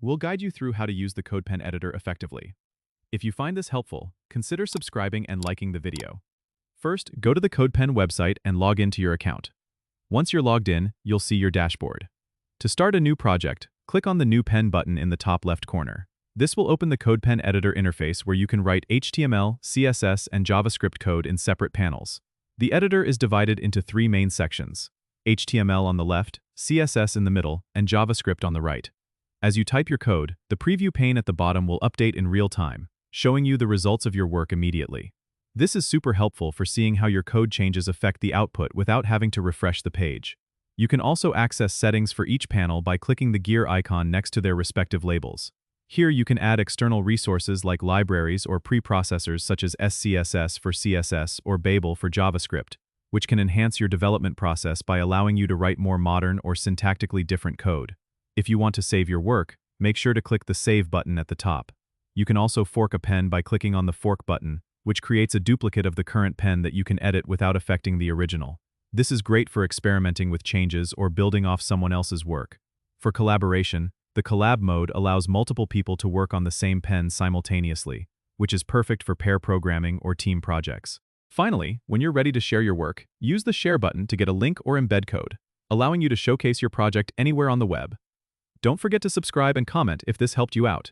We'll guide you through how to use the CodePen editor effectively. If you find this helpful, consider subscribing and liking the video. First, go to the CodePen website and log into your account. Once you're logged in, you'll see your dashboard. To start a new project, click on the New Pen button in the top left corner. This will open the CodePen editor interface where you can write HTML, CSS, and JavaScript code in separate panels. The editor is divided into three main sections: HTML on the left, CSS in the middle, and JavaScript on the right. As you type your code, the preview pane at the bottom will update in real time, showing you the results of your work immediately. This is super helpful for seeing how your code changes affect the output without having to refresh the page. You can also access settings for each panel by clicking the gear icon next to their respective labels. Here you can add external resources like libraries or preprocessors such as SCSS for CSS or Babel for JavaScript, which can enhance your development process by allowing you to write more modern or syntactically different code. If you want to save your work, make sure to click the Save button at the top. You can also fork a pen by clicking on the Fork button, which creates a duplicate of the current pen that you can edit without affecting the original. This is great for experimenting with changes or building off someone else's work. For collaboration, the Collab mode allows multiple people to work on the same pen simultaneously, which is perfect for pair programming or team projects. Finally, when you're ready to share your work, use the Share button to get a link or embed code, allowing you to showcase your project anywhere on the web. Don't forget to subscribe and comment if this helped you out.